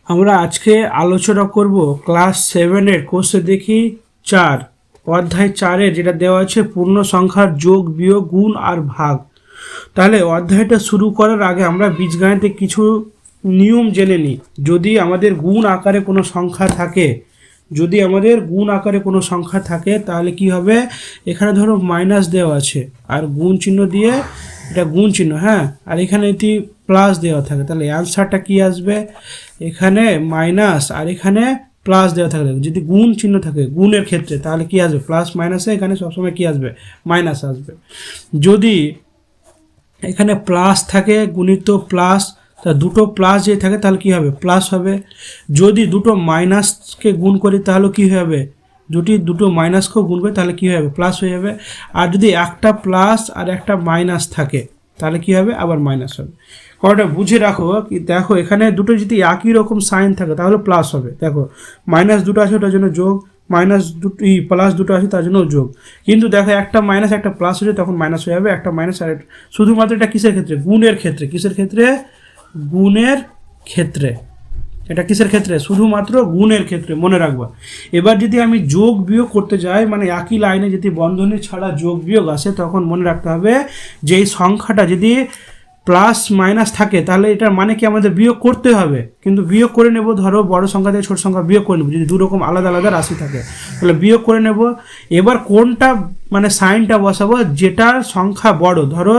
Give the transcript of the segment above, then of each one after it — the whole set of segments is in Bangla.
আমরা আজকে আলোচনা করব ক্লাস 7-এর কোর্সে দেখি 4 অধ্যায় 4-এ যেটা দেওয়া আছে পূর্ণ সংখ্যার যোগ বিয়োগ গুণ আর ভাগ। তাহলে অধ্যায়টা শুরু করার আগে আমরা বীজগণিতে কিছু নিয়ম জেনে নিই। যদি আমাদের গুণ আকারে কোনো সংখ্যা থাকে তাহলে কি হবে, এখানে ধরো মাইনাস দেওয়া আছে আর গুণ চিহ্ন দিয়ে এটা গুণ চিহ্ন, হ্যাঁ, আর এখানে এটি প্লাস দেওয়া থাকে, তাহলে অ্যান্সারটা কি আসবে, এখানে মাইনাস আর এখানে প্লাস দেওয়া থাকে। যদি গুণ চিহ্ন থাকে গুণের ক্ষেত্রে তাহলে কি আসবে, প্লাস মাইনাসে এখানে সবসময় কি আসবে, মাইনাস আসবে। যদি এখানে প্লাস থাকে গুণিত প্লাস, তা দুটো প্লাস যে থাকে তাহলে কি হবে, প্লাস হবে। যদি দুটো মাইনাসকে গুণ করি তাহলে কি হবে, দুটো মাইনাসকেও গুণ করি তাহলে কি হবে, প্লাস হয়ে যাবে। আর যদি একটা প্লাস আর একটা মাইনাস থাকে তাহলে কি হবে, আবার মাইনাস হবে। কথাটা বুঝে রাখো, কি দেখো এখানে দুটো যদি একই রকম সাইন থাকে তাহলে প্লাস হবে। দেখো মাইনাস দুটো আছে ওটার জন্য যোগ, মাইনাস দুটো প্লাস দুটো আছে তার জন্য যোগ। কিন্তু দেখো একটা মাইনাস একটা প্লাস হচ্ছে তখন মাইনাস হয়ে যাবে, একটা মাইনাস আর শুধুমাত্র এটা কিসের ক্ষেত্রে, গুণের ক্ষেত্রে। কিসের ক্ষেত্রে, গুণের ক্ষেত্রে। এটা কিসের ক্ষেত্রে, শুধুমাত্র গুণের ক্ষেত্রে, মনে রাখবা। এবার যদি আমি যোগ বিয়োগ করতে যাই, মানে একই লাইনে যদি বন্ধনী ছাড়া যোগ বিয়োগ আসে তখন মনে রাখতে হবে যে এই সংখ্যাটা যদি প্লাস মাইনাস থাকে তাহলে এটার মানে কি আমাদের বিয়োগ করতে হবে, কিন্তু বিয়োগ করে নেব। ধরো বড় সংখ্যা থেকে ছোট সংখ্যা বিয়োগ করে নেব, যদি দুরকম আলাদা আলাদা রাশি থাকে তাহলে বিয়োগ করে নেব। এবার কোনটা মানে সাইনটা বসাবো যেটার সংখ্যা বড়, ধরো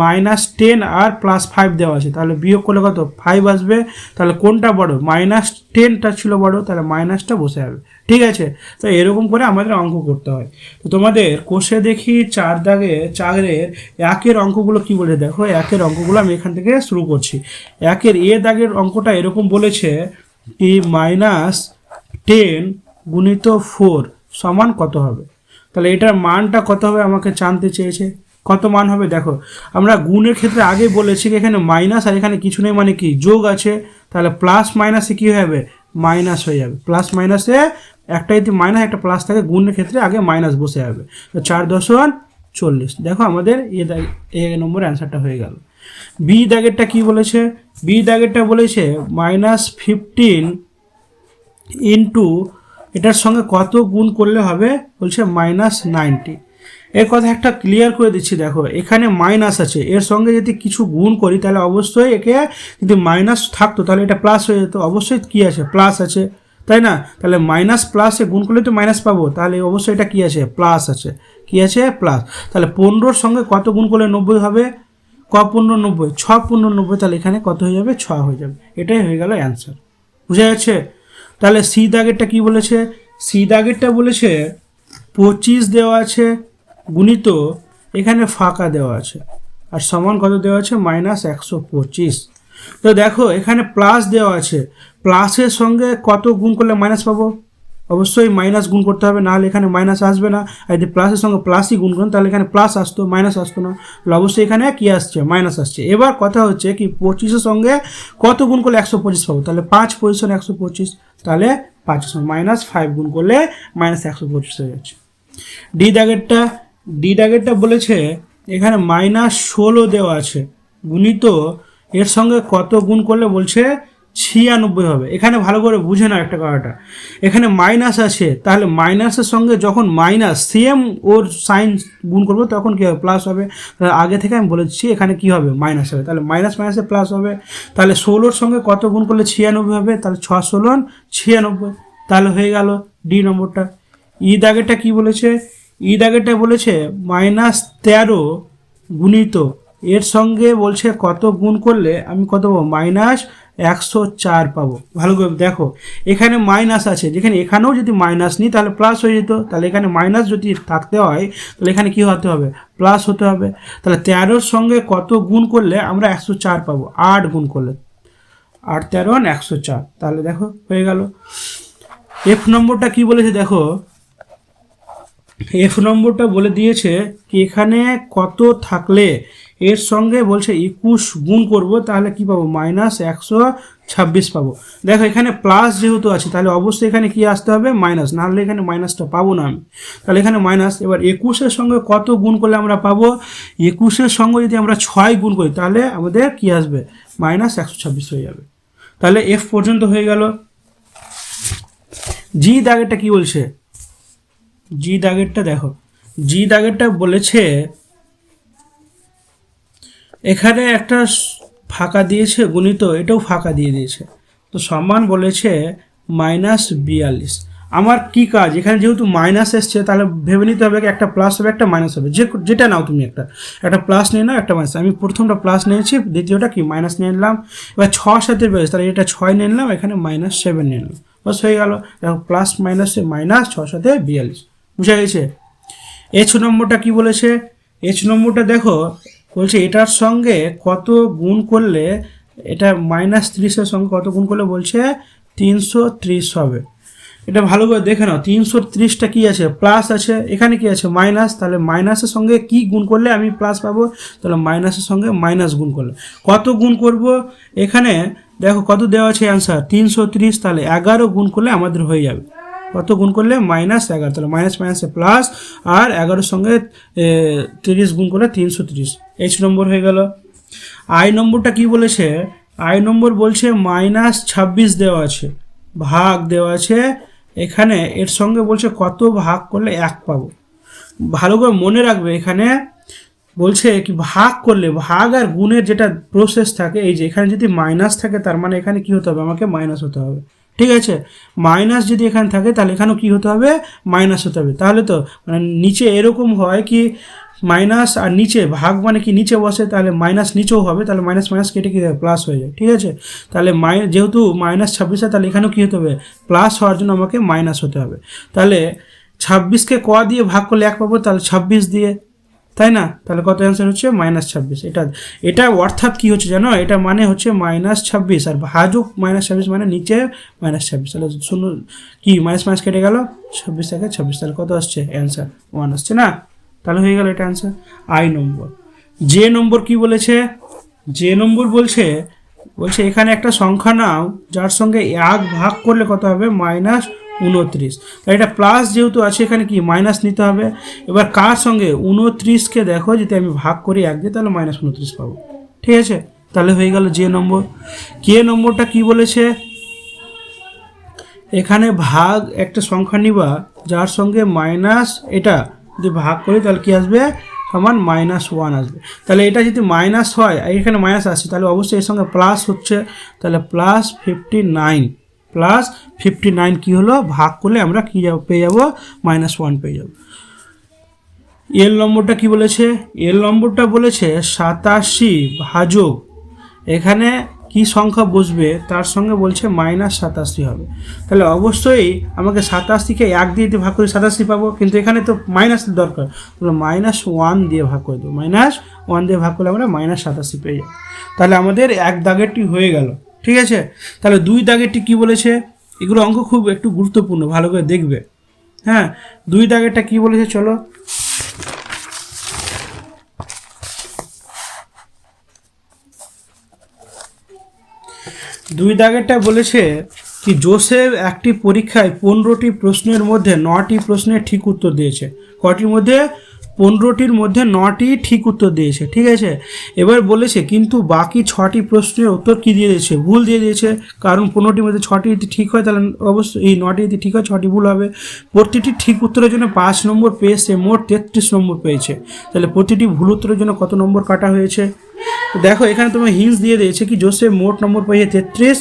-10 আর +5 দেওয়া আছে, তাহলে বিয়োগ করলে কত 5 আসবে। তাহলে কোনটা বড়, -10টা ছিল বড়, তাহলে মাইনাসটা বসে যাবে। ঠিক আছে, তো এরকম করে আমাদের অঙ্ক করতে হয়। তো তোমাদের কোষে দেখি 4-এর একের অঙ্কগুলো কি বলে, দেখো একের অঙ্কগুলো আমি এখান থেকে শুরু করছি। একের দাগের অঙ্কটা এরকম বলেছে কি -10 গুণিত 4 সমান কত হবে। তাহলে এটার মানটা কত হবে আমাকে জানতে চেয়েছে, কত মান হবে। দেখো আমরা গুণের ক্ষেত্রে আগে বলেছি কি এখানে মাইনাস আর এখানে কিছু নেই, মানে কি যোগ আছে, তাহলে প্লাস মাইনাসে কি হবে, মাইনাস হয়ে যাবে। প্লাস মাইনাসে একটা যদি মাইনাস একটা প্লাস থাকে গুণের ক্ষেত্রে আগে মাইনাস বসে যাবে। তো 4×40, দেখো আমাদের এ নম্বর অ্যান্সারটা হয়ে গেল। বি দাগেরটা কি বলেছে, বি দাগেরটা বলেছে -15 ইন্টু এটার সঙ্গে কত গুণ করলে হবে, বলছে -90। এর কথা একটা ক্লিয়ার করে দিচ্ছি, দেখো এখানে মাইনাস আছে, এর সঙ্গে যদি কিছু গুণ করি তাহলে অবশ্যই একে যদি মাইনাস থাকতো তাহলে এটা প্লাস হয়ে যেত, অবশ্যই কি আছে, প্লাস আছে, তাই না। তাহলে মাইনাস প্লাসে গুণ করলে তো মাইনাস পাবো, তাহলে অবশ্যই এটা কি আছে, প্লাস আছে, কি আছে, প্লাস। তাহলে 15-র সঙ্গে কত গুণ করলে 90 হবে, ক15 90, 6×15 90, তাহলে এখানে কত হয়ে যাবে, 6 হয়ে যাবে। এটাই হয়ে গেল অ্যান্সার, বুঝা যাচ্ছে। তাহলে সি দাগেরটা কি বলেছে, সি দাগেরটা বলেছে 25 দেওয়া আছে গুণিত এখানে ফাঁকা দেওয়া আছে আর সমান কত দেওয়া আছে, -125। তো দেখো এখানে প্লাস দেওয়া আছে, প্লাসের সঙ্গে কত গুণ করলে মাইনাস পাবো, অবশ্যই মাইনাস গুণ করতে হবে, নাহলে এখানে মাইনাস আসবে না। আর যদি প্লাসের সঙ্গে প্লাসই গুণ করেন তাহলে এখানে প্লাস আসতো, মাইনাস আসতো না, তাহলে অবশ্যই এখানে কি আসছে, মাইনাস আসছে। এবার কথা হচ্ছে কি 25-এর সঙ্গে কত গুণ করলে 125 পাবো, তাহলে 5 পজিশন 125, তাহলে 5-এর সঙ্গে -5 গুণ করলে -125 হয়ে যাচ্ছে। ডি দাগেরটা বলেছে এখানে -16 দেওয়া আছে গুণিত এর সঙ্গে কত গুণ করলে বলছে 96 হবে। এখানে ভালো করে বুঝে নাও একটা কথাটা, এখানে মাইনাস আছে, তাহলে মাইনাসের সঙ্গে যখন মাইনাস সেম ওর সাইন গুণ করবো তখন কী হবে, প্লাস হবে। তাহলে আগে থেকে আমি বলেছি এখানে কি হবে, মাইনাস হবে, তাহলে মাইনাস মাইনাসে প্লাস হবে। তাহলে 16-র সঙ্গে কত গুণ করলে 96 হবে, তাহলে 6×16 96, তাহলে হয়ে গেল ডি নম্বরটা। ই দাগেরটা কি বলেছে, ই দাগেরটা বলেছে -13 গুণিত এর সঙ্গে বলছে কত গুণ করলে আমি কত পাবো, -104 পাবো। ভালো করে দেখো এখানে মাইনাস আছে, যেখানে এখানেও যদি মাইনাস নিই তাহলে প্লাস হয়ে যেত, তাহলে এখানে মাইনাস যদি থাকতে হয় তাহলে এখানে কি হতে হবে, প্লাস হতে হবে। তাহলে 13-র সঙ্গে কত গুণ করলে আমরা 104 পাবো, 8 গুণ করলে, 8 13 104, তাহলে দেখো হয়ে গেল। এফ নম্বরটা কি বলেছে, দেখো এফ নম্বরটা বলে দিয়েছে কি এখানে কত থাকলে এর সঙ্গে বলছে 21 গুণ করব তাহলে কি পাবো, -126 পাবো। দেখো এখানে প্লাস যেহেতু আছে তাহলে অবশ্যই এখানে কি আসতে হবে, মাইনাস, নাহলে এখানে মাইনাসটা পাবো না আমি, তাহলে এখানে মাইনাস। এবার 21-এর সঙ্গে কত গুণ করলে আমরা পাবো, 21-এর সঙ্গে যদি আমরা 6 গুণ করি তাহলে আমাদের কি আসবে, -126 হয়ে যাবে। তাহলে এফ পর্যন্ত হয়ে গেল। জি দাগেরটা কি বলছে, জি দাগেরটা দেখো, জি দাগেরটা বলেছে এখানে একটা ফাঁকা দিয়েছে গুণিত, এটাও ফাঁকা দিয়ে দিয়েছে, তো সমান বলেছে -42। আমার কি কাজ, এখানে যেহেতু মাইনাস এসছে তাহলে ভেবে নিতে হবে একটা প্লাস হবে একটা মাইনাস হবে, যেটা নাও তুমি, একটা প্লাস নিয়ে নাও একটা মাইনাস। আমি প্রথমটা প্লাস নিয়েছি, দ্বিতীয়টা কি মাইনাস নিয়ে নিলাম। এবার 6 সাথে বেরোচ্ছে, তাহলে এটা 6 নিয়ে নিলাম, এখানে -7 নিয়ে নিলাম, বাস হয়ে গেল। দেখো প্লাস মাইনাসে মাইনাস, 6 সাথে 42, বুঝা গেছে। এইচ নম্বরটা কি বলেছে, এইচ নম্বরটা দেখো বলছে এটার সঙ্গে কত গুণ করলে, এটা -30-এর সঙ্গে কত গুণ করলে বলছে 330 হবে। এটা ভালো করে দেখে নাও, 330টা কি আছে, প্লাস আছে, এখানে কি আছে মাইনাস, তাহলে মাইনাসের সঙ্গে কি গুণ করলে আমি প্লাস পাবো, তাহলে মাইনাসের সঙ্গে মাইনাস গুণ করলে কত গুণ করব, এখানে দেখো কত দেওয়া আছে অ্যান্সার 330, তাহলে 11 গুণ করলে আমাদের হয়ে যাবে। কত গুণ করলে -11, তাহলে মাইনাস মাইনাসে প্লাস, আর 11-এর সঙ্গে 30 গুণ করলে 330, এইচ নম্বর হয়ে গেল। আই নম্বরটা কি বলেছে, আই নম্বর বলছে -26 দেওয়া আছে, ভাগ দেওয়া আছে, এখানে এর সঙ্গে বলছে কত ভাগ করলে 1 পাবো। ভালো করে মনে রাখবে, এখানে বলছে কি ভাগ করলে, ভাগ আর গুণের যেটা প্রসেস থাকে, এই যে এখানে যদি মাইনাস থাকে তার মানে এখানে কি হতে হবে, আমাকে মাইনাস হতে হবে, ঠিক আছে। মাইনাস যদি এখানে থাকে তাহলে এখানেও কি হতে হবে, মাইনাস হতে হবে। তাহলে তো মানে নিচে এরকম হয় কি মাইনাস আর নিচে ভাগ মানে কি নিচে বসে, তাহলে মাইনাস নিচেও হবে, তাহলে মাইনাস মাইনাস কেটে কি হবে, প্লাস হয়ে যায়, ঠিক আছে। তাহলে যেহেতু -26, তাহলে এখানেও কী হতে হবে, প্লাস হওয়ার জন্য আমাকে মাইনাস হতে হবে। তাহলে 26কে ক দিয়ে ভাগ করলে 1 পাবো, তাহলে 26 দিয়ে, তাই না। তাহলে কত অ্যান্সার হচ্ছে -26। এটা অর্থাৎ কি হচ্ছে জানো, এটা মানে হচ্ছে -26 আর ভাজক -26 মানে নিচে -26, তাহলে শুনুন কি মাইনাস মাইনাস কেটে গেল, 26 থেকে 26, তাহলে কত আসছে অ্যান্সার 1 আসছে না, তাহলে হয়ে গেল এটা অ্যান্সার। আই নম্বর। যে নম্বর কি বলেছে, যে নম্বর বলছে এখানে একটা সংখ্যা নাও যার সঙ্গে 1 ভাগ করলে কত হবে, -29। তাই এটা প্লাস যেহেতু আছে এখানে কি মাইনাস নিতে হবে। এবার কার সঙ্গে 29কে দেখো যদি আমি ভাগ করি 1 দিয়ে, তাহলে -29 পাবো, ঠিক আছে। তাহলে হয়ে গেল যে নম্বর। কে নম্বরটা কি বলেছে, এখানে ভাগ একটা সংখ্যা নিবা যার সঙ্গে মাইনাস, এটা যদি ভাগ করি তাহলে কি আসবে, সমান -1 আসবে। তাহলে এটা যদি মাইনাস হয় আর এখানে মাইনাস আসছে, তাহলে অবশ্যই এর সঙ্গে প্লাস হচ্ছে, তাহলে +59 কি হলো, ভাগ করলে আমরা কি পেয়ে যাব, -1 পেয়ে যাব। এল নম্বরটা কি বলেছে, এল নম্বরটা বলেছে 87 ভাজক, এখানে কি সংখ্যা বসবে তার সঙ্গে বলছে -87 হবে। তাহলে অবশ্যই আমাকে 87কে 1 দিয়ে ভাগ করে 87 পাবো, কিন্তু এখানে তো মাইনাস দরকার, তাহলে -1 দিয়ে ভাগ করে দেবো, -1 দিয়ে ভাগ করলে আমরা -87 পেয়ে যাবো। তাহলে আমাদের 1 দাগেরটি হয়ে গেল, ঠিক আছে। তাহলে 2 দাগেরটি কি বলেছে, এগুলো অঙ্ক খুব একটু গুরুত্বপূর্ণ, ভালো করে দেখবে। হ্যাঁ, 2 দাগেরটা কি বলেছে চলো, দুই দাগেরটা বলেছে কি জোসেফ একটি পরীক্ষায় 15টি প্রশ্নের মধ্যে 9টি প্রশ্নের ঠিক উত্তর দিয়েছে। কটির মধ্যে, 15টির মধ্যে 9টি ঠিক উত্তর দিয়েছে, ঠিক আছে। এবার বলেছে কিন্তু বাকি 6টি প্রশ্নের উত্তর কি দিয়ে দিয়েছে, ভুল দিয়ে দিয়েছে। কারণ 15টির মধ্যে 6টি যদি ঠিক হয় তাহলে অবশ্যই এই 9টি যদি ঠিক হয় 6টি ভুল হবে। প্রতিটি ঠিক উত্তরের জন্য 5 নম্বর পেয়েছে, মোট 33 নম্বর পেয়েছে। তাহলে প্রতিটি ভুল উত্তরের জন্য কত নম্বর কাটা হয়েছে, দেখো এখানে তোমার হিন্টস দিয়ে দিয়েছে কি জোসেফ মোট নম্বর পেয়েছে 33,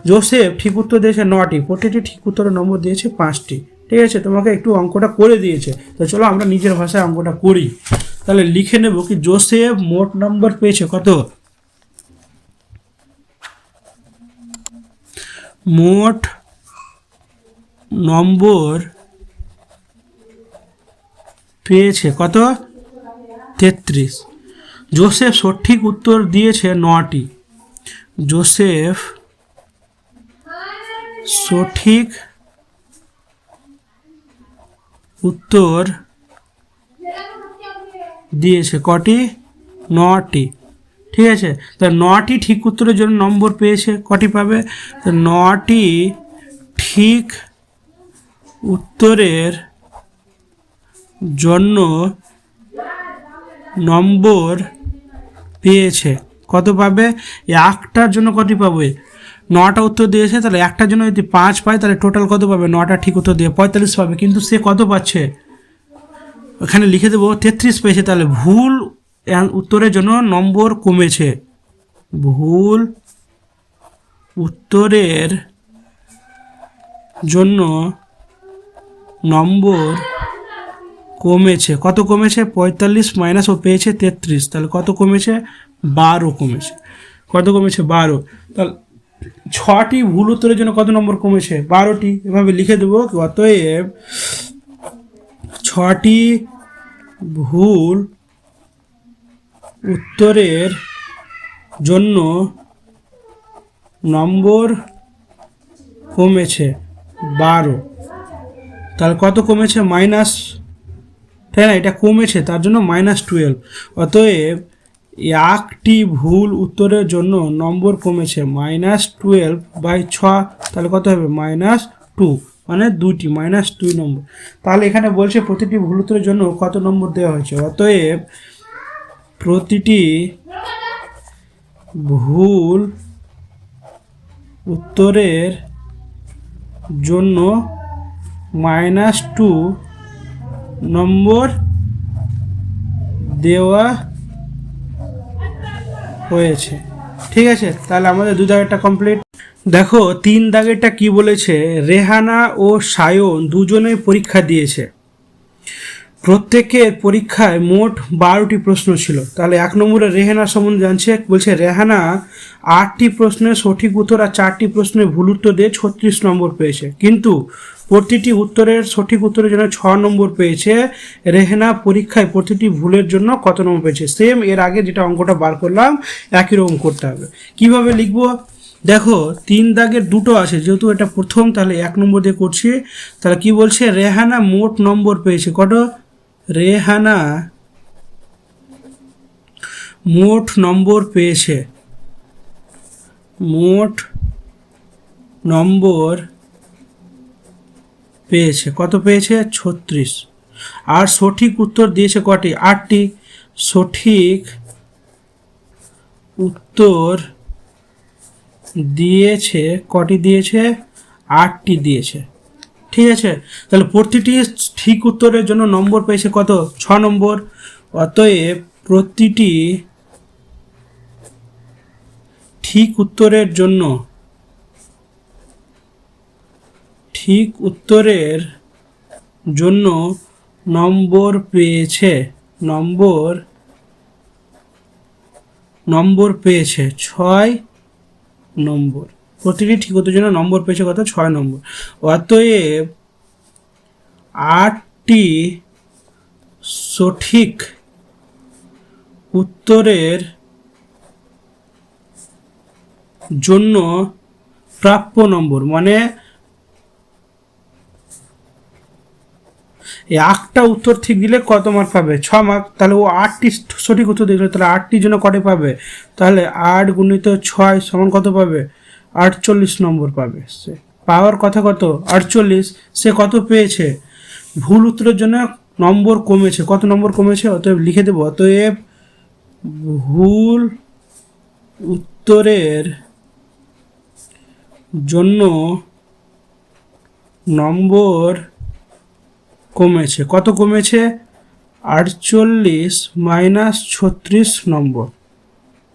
জোসেফ ঠিক উত্তর দিয়েছে 9টি, প্রতিটি ঠিক উত্তরের নম্বর দিয়েছে 5টি, ঠিক আছে। তোমাকে একটু অঙ্কটা করে দিয়েছে, তো চলো আমরা নিজের ভাষায় অঙ্কটা করি। তাহলে লিখে নেব কি জোসেফ মোট নম্বর পেয়েছে কত, মোট নম্বর পেয়েছে কত, 33। জোসেফ সঠিক উত্তর দিয়েছে 9টি, জোসেফ সঠিক উত্তর দিয়েছে কটি, 9টি, ঠিক আছে। তা 9টি ঠিক উত্তরের জন্য নম্বর পেয়েছে, কটি পাবে, 9টি ঠিক উত্তরের জন্য নম্বর পেয়েছে, কত পাবে, একটার জন্য কটি পাবে, 9টা উত্তর দিয়েছে, তাহলে একটার জন্য যদি 5 পায় তাহলে টোটাল কত পাবে? 9টা ঠিক উত্তর দিয়ে 45 পাবে, কিন্তু সে কত পাচ্ছে? ওখানে লিখে দেবো 33 পেয়েছে, তাহলে ভুল উত্তরের জন্য নম্বর কমেছে। ভুল উত্তরের জন্য নম্বর কমেছে। কত কমেছে? 45 মাইনাস ও পেয়েছে 33, তাহলে কত কমেছে? 12 কমেছে। কত কমেছে? 12। তাহলে 6টি ভুল উত্তরের জন্য কত নম্বর কমেছে? 12টি। এভাবে লিখে দেবো, অতএব 6টি ভুল উত্তরের জন্য নম্বর কমেছে 12। তাহলে কত কমেছে? মাইনাস, তাই না? এটা কমেছে, তার জন্য -12। অতএব একটি ভুল উত্তরের জন্য নম্বর কমেছে -12/6, তাহলে কত হবে? -2, মানে 2টি, -2 নম্বর। তাহলে এখানে বলছে প্রতিটি ভুল উত্তরের জন্য কত নম্বর দেওয়া হয়েছে। অতএব প্রতিটি ভুল উত্তরের জন্য -2 নম্বর দেওয়া হয়েছে। ঠিক আছে, তাহলে আমাদের 2 দাগেরটা কমপ্লিট। দেখো 3 দাগেরটা কি বলেছে? রেহানা ও সায়ন দুজনেই পরীক্ষা দিয়েছে, প্রত্যেকের পরীক্ষায় মোট 12টি প্রশ্ন ছিল। তাহলে 1 নম্বরে রেহানা সম্বন্ধে জানছে, বলছে রেহানা 8টি প্রশ্নের সঠিক উত্তর আর 4টি প্রশ্নের ভুল উত্তর দিয়ে 36 নম্বর পেয়েছে, কিন্তু প্রতিটি উত্তরের সঠিক উত্তরের জন্য 6 নম্বর পেয়েছে। রেহানা পরীক্ষায় প্রতিটি ভুলের জন্য কত নম্বর পেয়েছে? সেম এর আগে যেটা অঙ্কটা বার করলাম একই রকম করতে হবে। কিভাবে লিখবো? দেখো 3 দাগের দুটো আছে, যেহেতু এটা প্রথম তাহলে 1 নম্বর দিয়ে করছি। তাহলে কি বলছে? রেহানা মোট নম্বর পেয়েছে কত? রেহানা মোট নম্বর পেয়েছে, মোট নম্বর পেয়েছে কত পেয়েছে? 36। আর সঠিক উত্তর দিয়েছে কটি? 8টি। সঠিক উত্তর দিয়েছে কটি? দিয়েছে 8টি দিয়েছে। ঠিক আছে, তাহলে প্রতিটি ঠিক উত্তরের জন্য নম্বর পেয়েছে কত? 6 নম্বর। অতএব প্রতিটি ঠিক উত্তরের জন্য নম্বর পেয়েছে, নম্বর পেয়েছে 6 নম্বর। প্রতিটি ঠিক উত্তরের জন্য নম্বর পেয়েছে কত? 6 নম্বর। অতএব 8টি সঠিক উত্তরের জন্য প্রাপ্য নম্বর, মানে একটা উত্তর ঠিক দিলে কত মার্ক পাবে? 6 মার্ক। তাহলে ও 8টি সঠিক উত্তর দিল, তাহলে 8টির জন্য কত পাবে? তাহলে 8 গুণিত 6 সমান কত পাবে? 48 নম্বর পাবে। সে পাওয়ার কথা কত? 48। সে কত পেয়েছে? ভুল উত্তরের জন্য নম্বর কমেছে। কত নম্বর কমেছে? অতএব লিখে দেবো, অতএব ভুল উত্তরের জন্য নম্বর কমেছে। কত কমেছে? 48 মাইনাস 36 নম্বর।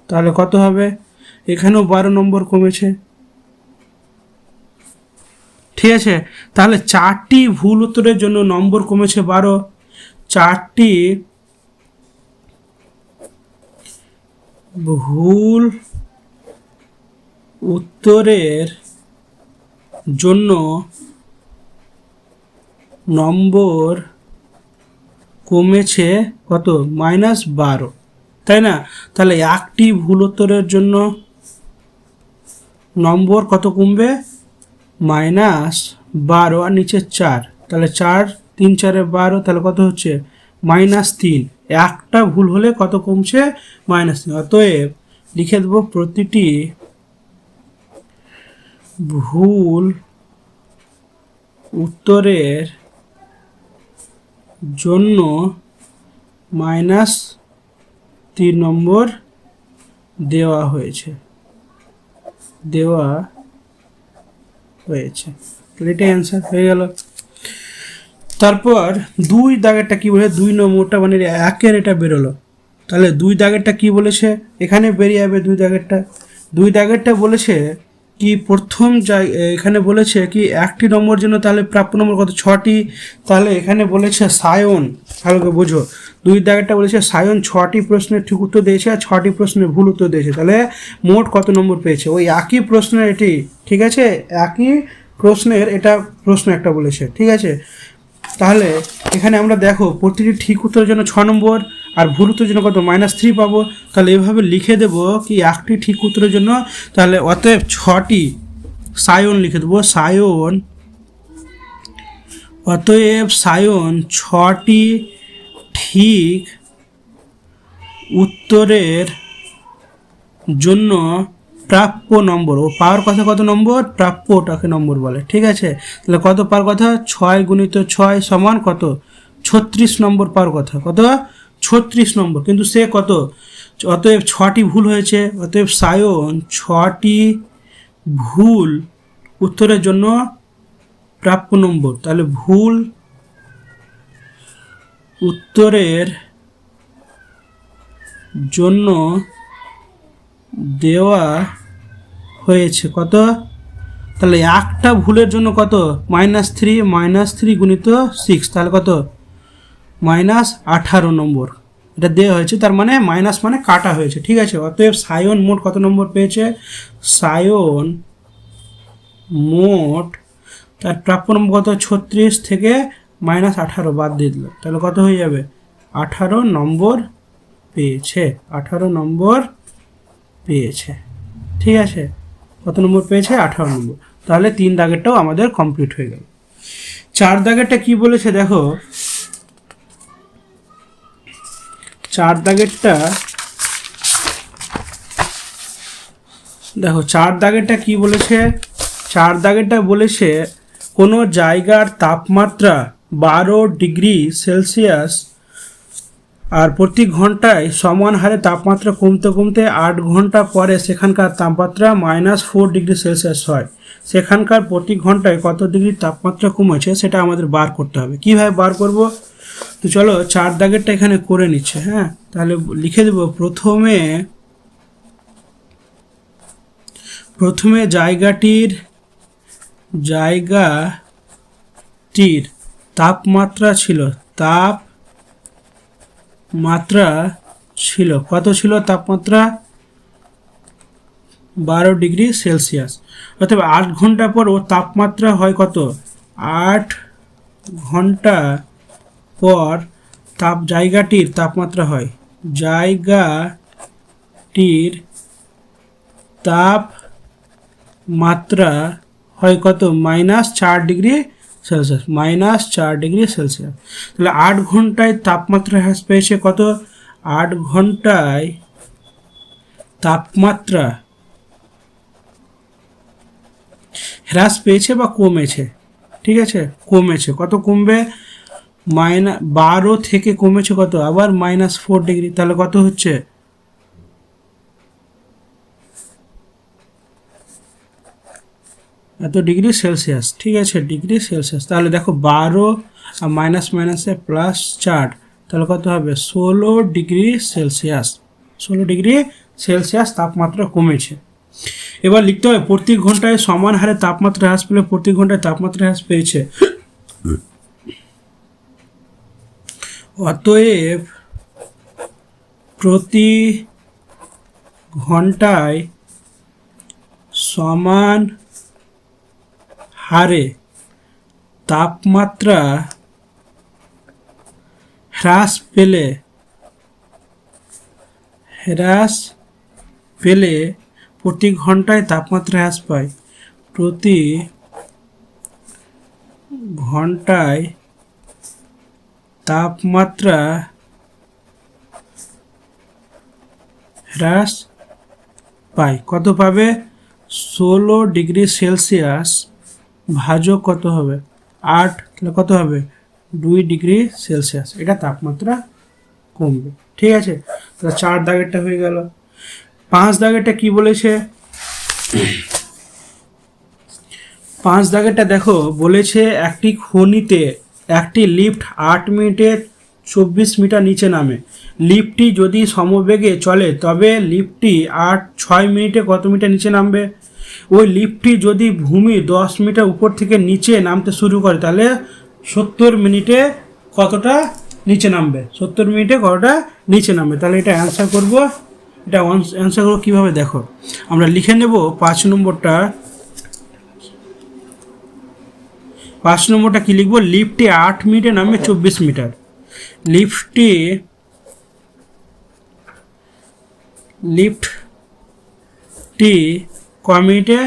তাহলে কত হবে? এখানেও 12 নম্বর কমেছে। ঠিক আছে, তাহলে 4টি ভুল উত্তরের জন্য নম্বর কমেছে 12। 4টি ভুল উত্তরের জন্য নম্বর কমেছে কত? -12, তাই না? তাহলে একটি ভুল উত্তরের জন্য নম্বর কত কমবে? -12 আর নিচে 4, তাহলে 4 3 4 12, তাহলে কত হচ্ছে? -3। একটা ভুল হলে কত কমছে? -3। অতএব লিখে দেবো প্রতিটি ভুল উত্তরের জন্য -3 নম্বর দেওয়া হয়েছে। হয়েছে। তাহলে এটাই অ্যান্সার হয়ে গেল। তারপর 2 দাগেরটা কি বলে, 2 নম্বরটা মানে 1-এর এটা বেরোলো। তাহলে 2 দাগেরটা কি বলেছে, এখানে বেরিয়ে যাবে 2 দাগেরটা। 2 দাগেরটা বলেছে কি প্রথম এখানে বলেছে কি 1টি নম্বর জন্য তাহলে প্রাপ্য নম্বর কত, 6টি। তাহলে এখানে বলেছে সায়ন, ভালো করে বোঝো, 2 দাগেরটা বলেছে সায়ন 6টি প্রশ্নের ঠিক উত্তর দিয়েছে আর 6টি প্রশ্নের ভুল উত্তর দিয়েছে। তাহলে মোট কত নম্বর পেয়েছে, ওই একই প্রশ্নের এটি, ঠিক আছে, একই প্রশ্নের এটা প্রশ্ন একটা বলেছে, ঠিক আছে। তাহলে এখানে আমরা দেখো প্রতিটি ঠিক উত্তরের জন্য 6 নম্বর আর ভুল উত্তরের জন্য কত, -3 পাবো। তাহলে এভাবে লিখে দেব কি একটি ঠিক উত্তরের জন্য, তাহলে অতএব 6টি সায়ন লিখে দেবো, সায়ন, অতএব সায়ন 6টি ঠিক উত্তরের জন্য প্রাপ্য নম্বর, ও পাওয়ার কথা কত নম্বর, প্রাপ্য ওটাকে নম্বর বলে, ঠিক আছে। তাহলে কত পাওয়ার কথা, 6 × 6 সমান কত, 36 নম্বর পাওয়ার কথা, কত, 36 নম্বর। কিন্তু সে কত, অতএব 6টি ভুল হয়েছে, অতএব সায়ন 6টি ভুল উত্তরের জন্য প্রাপ্য নম্বর। তাহলে ভুল উত্তরের জন্য দেওয়া হয়েছে কত, তাহলে একটা ভুলের জন্য কত, -3, -3 × 6, তাহলে কত, -18 নম্বর এটা দেওয়া হয়েছে। তার মানে মাইনাস মানে কাটা হয়েছে, ঠিক আছে। অতএব সায়ন মোট কত নম্বর পেয়েছে, সায়ন মোট তার প্রাপ্য নম্বর কত, 36 থেকে -18 বাদ দিয়ে দিল, তাহলে কত হয়ে যাবে, 18 নম্বর পেয়েছে, 18 নম্বর পেয়েছে, ঠিক আছে। কত নম্বর পেয়েছে, 18 নম্বর। তাহলে 3 দাগেরটাও আমাদের কমপ্লিট হয়ে গেল। 4 দাগেরটা কি বলেছে দেখো, 4 দাগেরটা দেখো, 4 দাগেরটা কি বলেছে, 4 দাগেরটা বলেছে কোনো জায়গার তাপমাত্রা 12 ডিগ্রি সেলসিয়াস আর প্রতি ঘন্টায় সমান হারে তাপমাত্রা কমতে কমতে 8 ঘন্টা পরে সেখানকার তাপমাত্রা -4 ডিগ্রি সেলসিয়াস হয়। সেখানকার প্রতি ঘন্টায় কত ডিগ্রি তাপমাত্রা কমেছে সেটা আমাদের বার করতে হবে। কীভাবে বার করব, তো চলো 4 দাগেরটা এখানে করে নিচ্ছে। হ্যাঁ, তাহলে লিখে দেব, প্রথমে জায়গাটির তাপমাত্রা ছিল, কত ছিল তাপমাত্রা, 12 ডিগ্রি সেলসিয়াস। অর্থাৎ 8 ঘন্টা পর ও তাপমাত্রা হয় কত, 8 ঘন্টা পর জায়গাটির তাপমাত্রা হয়, জায়গাটির তাপমাত্রা হয় কত, -4 ডিগ্রি সেলসিয়াস, -4 ডিগ্রি সেলসিয়াস। তাহলে 8 ঘন্টায় তাপমাত্রা হ্রাস পেয়েছে কত, 8 ঘন্টায় তাপমাত্রা হ্রাস পেয়েছে বা কমেছে, ঠিক আছে, কমেছে। কত কমবে, 12 থেকে কমেছে কত, আবার -4 ডিগ্রি, তাহলে কত হচ্ছে, এত ডিগ্রি সেলসিয়াস, ঠিক আছে, ডিগ্রি সেলসিয়াস। তাহলে দেখো 12 আর মাইনাসে +4, তাহলে কত হবে, 16 ডিগ্রি সেলসিয়াস, 16 ডিগ্রি সেলসিয়াস তাপমাত্রা কমেছে। এবার লিখতে হবে প্রতি ঘন্টায় সমান হারে তাপমাত্রা হ্রাস পেলে প্রতি ঘন্টায় তাপমাত্রা হ্রাস পেয়েছে, অতএব প্রতি ঘন্টায় সমান হারে তাপমাত্রা হ্রাস পেলে প্রতি ঘন্টায় তাপমাত্রা হ্রাস পায়, প্রতি ঘন্টায় তাপমাত্রা হ্রাস পায়, কত পাবে, 16 ডিগ্রি সেলসিয়াস ভাজক কত হবে, 8, তাহলে কত হবে, 2 ডিগ্রি সেলসিয়াস, এটা তাপমাত্রা কমবে, ঠিক আছে। তাহলে 4 দাগেরটা হয়ে গেল। 5 দাগেরটা কি বলেছে, 5 দাগেরটা দেখো, বলেছে একটি খনিতে একটি লিফট 8 মিনিটে 24 মিটার নিচে নামে। লিফটটি যদি সমবেগে চলে তবে লিফটটি 6 মিনিটে কত মিটার নিচে নামবে? ওই লিফটটি যদি ভূমি 10 মিটার উপর থেকে নিচে নামতে শুরু করে তাহলে 70 মিনিটে কতটা নিচে নামবে? 70 মিনিটে কতটা নিচে নামবে? তাহলে এটা অ্যান্সার করব। এটা অ্যান্সার করবো কীভাবে দেখো, আমরা লিখে নেব 5 নম্বরটা। 5 নম্বরটা কী লিখবো? লিফটটি 8 মিনিটে নামে 24 মিটার। লিফটটি ক মিনিটে?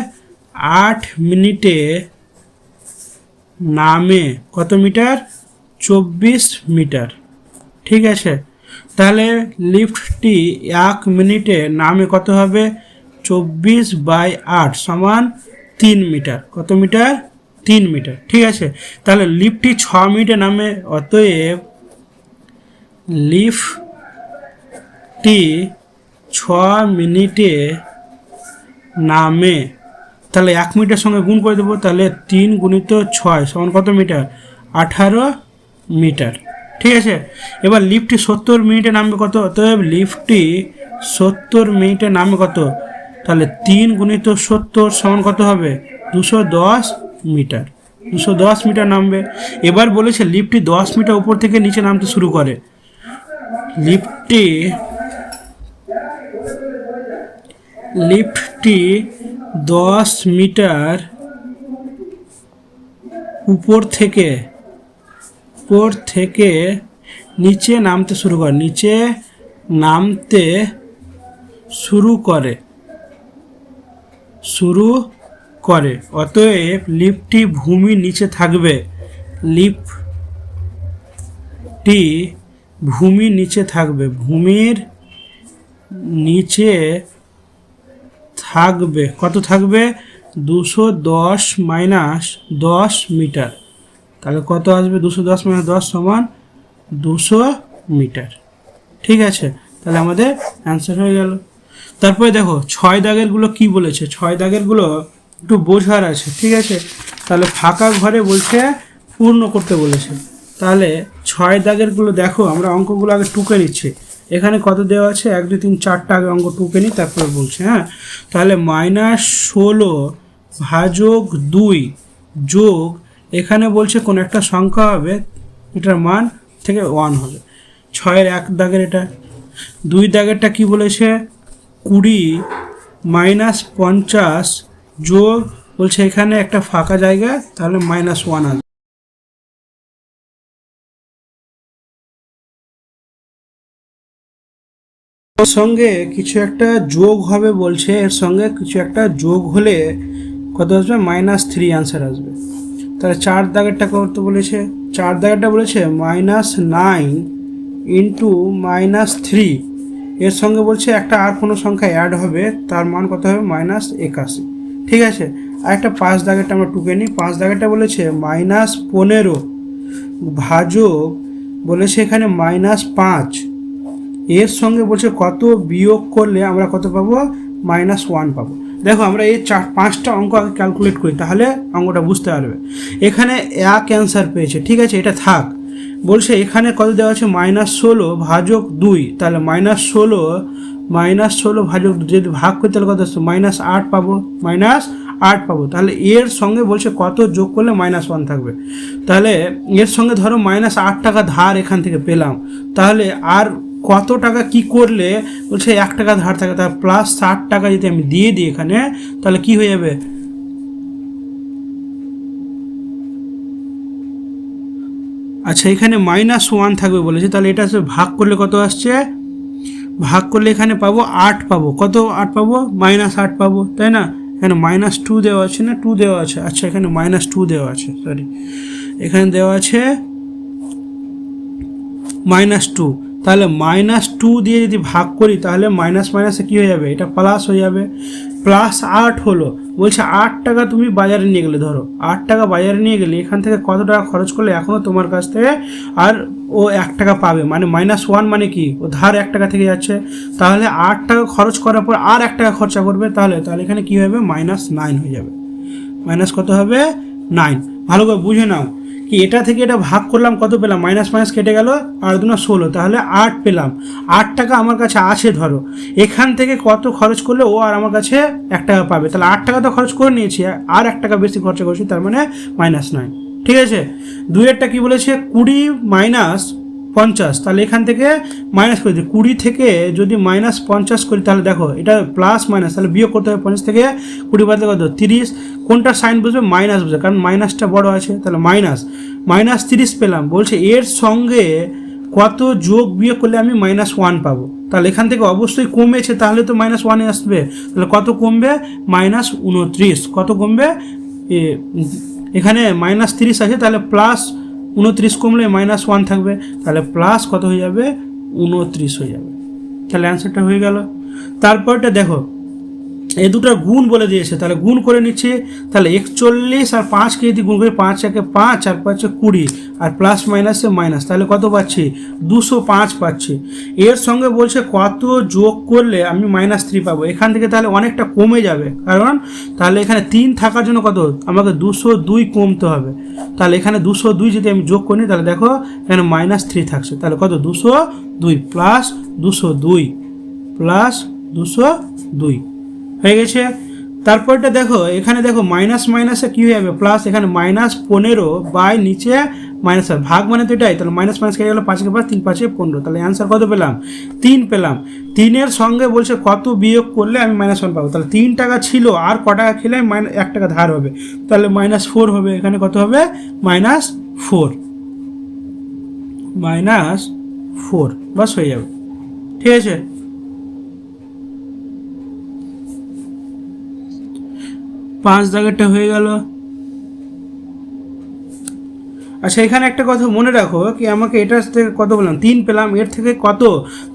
8 মিনিটে নামে কত মিটার? 24 মিটার। ঠিক আছে, তাহলে লিফটটি 1 মিনিটে নামে কত হবে? 24/8 সমান 3 মিটার। কত মিটার? 3 মিটার। ঠিক আছে, তাহলে লিফটটি 6 মিনিটে নামে, অতএব লিফটটি 6 মিনিটে নামে। তাহলে 1 মিনিটের সঙ্গে গুণ করে দেবো, তাহলে 3 গুণিত 6 সমান কত মিটার? 18 মিটার। ঠিক আছে, এবার লিফটটি 70 মিনিটে নামবে কত? অতএব লিফটটি 70 মিনিটে নামে কত? তাহলে 3 গুণিত 70 সমান কত হবে? 210 মিটার। 210 মিটার নামবে। এবার বলেছে লিফটটি 10 মিটার উপর থেকে নিচে নামতে শুরু করে। লিফটটি 10 মিটার উপর থেকে নিচে নামতে শুরু করে। অতএব লিফটটি ভূমির নিচে থাকবে। লিফটটি ভূমির নিচে থাকবে। কত থাকবে? 210 মাইনাস 10 মিটার। তাহলে কত আসবে? 210 মাইনাস 10 সমান 200 মিটার। ঠিক আছে, তাহলে আমাদের অ্যান্সার হয়ে গেল। তারপরে দেখো 6 দাগেরগুলো কি বলেছে? 6 দাগেরগুলো একটু বোঝার আছে। ঠিক আছে, তাহলে ফাঁকা ঘরে বলছে পূর্ণ করতে বলেছে। তাহলে 6 দাগেরগুলো দেখো, আমরা অঙ্কগুলো আগে টুকে নিচ্ছি। এখানে কত দেওয়া আছে? 1 2 3 4টা আগে অঙ্ক টুকে নিই, তারপরে বলছে। হ্যাঁ, তাহলে -16 ভাজক 2 যোগ, এখানে বলছে কোন একটা সংখ্যা হবে, এটার মান থেকে 1 হবে। 6-এর 1 দাগের এটা। 2 দাগেরটা কি বলেছে? 20 মাইনাস 50 যোগ, বলছে এখানে একটা ফাঁকা জায়গা, তাহলে -1 আসবে। এর সঙ্গে কিছু একটা যোগ হবে বলছে, এর সঙ্গে কিছু একটা যোগ হলে কত আসবে? -3 আনসার আসবে। তাহলে 4 দাগেরটা করতে বলেছে। 4 দাগেরটা বলেছে -9 ইন্টু -3, এর সঙ্গে বলছে একটা আর কোনো সংখ্যা অ্যাড হবে, তার মান কত হবে? -81। ঠিক আছে, আর একটা 5 দাগেরটা আমরা টুকে নিই। 5 দাগেরটা বলেছে -15 ভাজক, বলেছে এখানে -5, এর সঙ্গে বলছে কত বিয়োগ করলে আমরা কত পাবো? -1 পাবো। দেখো আমরা এই 4-5টা অঙ্ক আগে ক্যালকুলেট করি, তাহলে অঙ্কটা বুঝতে পারবে। এখানে 1 অ্যান্সার পেয়েছে। ঠিক আছে, এটা থাক। বলছে এখানে কত দেওয়া আছে? -16 ভাজক 2, তাহলে -16 ভাজক 2 যদি ভাগ করি তাহলে কত আসছে? -8 পাবো। -8 পাবো। তাহলে এর সঙ্গে বলছে কত যোগ করলে -1 থাকবে। তাহলে এর সঙ্গে ধরো -8 টাকা ধার এখান থেকে পেলাম, তাহলে আর কত টাকা কি করলে বলছে 1 টাকা ধার থাকে, তাহলে +60 টাকা যদি আমি দিয়ে দিই এখানে, তাহলে কি হয়ে যাবে? আচ্ছা, এখানে -1 থাকবে বলেছে, তাহলে এটা ভাগ করলে কত আসছে? ভাগ করলে এখানে পাবো 8 পাবো। কত 8 পাবো? -8 পাবো, তাই না? এখানে -2 দেওয়া আছে না? 2 দেওয়া আছে। আচ্ছা, এখানে -2 দেওয়া আছে, সরি, এখানে দেওয়া আছে -2। তাহলে -2 দিয়ে যদি ভাগ করি তাহলে মাইনাস মাইনাসে কী হয়ে যাবে? এটা প্লাস হয়ে যাবে। +8 হলো। বলছে 8 টাকা তুমি বাজারে নিয়ে গেলে, ধরো 8 টাকা বাজারে নিয়ে গেলে এখান থেকে কত টাকা খরচ করলে এখনও তোমার কাছ থেকে আর ও 1 টাকা পাবে, মানে -1 মানে কি? ও ধার 1 টাকা থেকে যাচ্ছে। তাহলে 8 টাকা খরচ করার পর আর 1 টাকা খরচা করবে, তাহলে এখানে কী হবে? -9 হয়ে যাবে। মাইনাস কত হবে 9। ভালো করে বুঝে নাও কি এটা থেকে এটা ভাগ করলাম কত পেলাম, মাইনাস মাইনাস কেটে গেল, আর 2 × 16, তাহলে 8 পেলাম। 8 টাকা আমার কাছে আছে ধরো, এখান থেকে কত খরচ করলে ও আর আমার কাছে 1 টাকা পাবে, তাহলে 8 টাকা তো খরচ করে নিয়েছি, আর 1 টাকা বেশি খরচা করছি, তার মানে -9। ঠিক আছে, 2-এরটা কি বলেছে 20 মাইনাস 50, তাহলে এখান থেকে মাইনাস করে দিই, 20 থেকে যদি -50 করি তাহলে দেখো এটা প্লাস মাইনাস, তাহলে বিয়োগ করতে হবে, 50 থেকে 20 বাদ কত 30, কোনটা সাইন বুঝবে মাইনাস বুঝবে, কারণ মাইনাসটা বড় আছে, তাহলে -30 পেলাম। বলছে এর সঙ্গে কত যোগ বিয়োগ করলে আমি -1 পাবো, তাহলে এখান থেকে অবশ্যই কমেছে, তাহলে তো -1 আসবে, তাহলে কত কমবে -29, কত কমবে এখানে -30 আছে, তাহলে +29 কমলে -1 থাকবে, তাহলে প্লাস কত হয়ে যাবে 29 হয়ে যাবে, তাহলে অ্যান্সারটা হয়ে গেল। তারপরটা দেখো এই দুটোর গুণ বলে দিয়েছে, তাহলে গুণ করে নিচ্ছি, তাহলে 41 আর 5কে যদি গুণ করি 5 একে 5 আর 5 20, আর প্লাস মাইনাসে মাইনাস, তাহলে কত পাচ্ছি 205 পাচ্ছি। এর সঙ্গে বলছে কত যোগ করলে আমি -3 পাবো, এখান থেকে তাহলে অনেকটা কমে যাবে, কারণ তাহলে এখানে 3 থাকার জন্য কত আমাকে 202 কমতে হবে, তাহলে এখানে 202 যদি আমি যোগ করি তাহলে দেখো এখানে -3 থাকছে, তাহলে কত 202 প্লাস 202 প্লাস 202 হয়ে গেছে। তারপরটা দেখো এখানে দেখো মাইনাস মাইনাসে কী হয়ে যাবে প্লাস, এখানে -15 বাই নিচে মাইনাস, ভাগ মানে তো এটাই, তাহলে মাইনাস মাইনাস কেটে গেল, 5 × 5 3 × 5 15, তাহলে অ্যান্সার কত পেলাম 3 পেলাম। 3-এর সঙ্গে বলছে কত বিয়োগ করলে আমি -1 পাবো, তাহলে 3 টাকা ছিল আর ক টাকা খেলে 1 টাকা ধার হবে, তাহলে -4 হবে, এখানে কত হবে -4 বাস হয়ে যাবে। ঠিক আছে, পাঁচ দাগেরটা হয়ে গেল। আচ্ছা এখানে একটা কথা মনে রাখো কি আমাকে এটার থেকে কত বললাম 3 পেলাম, এর থেকে কত,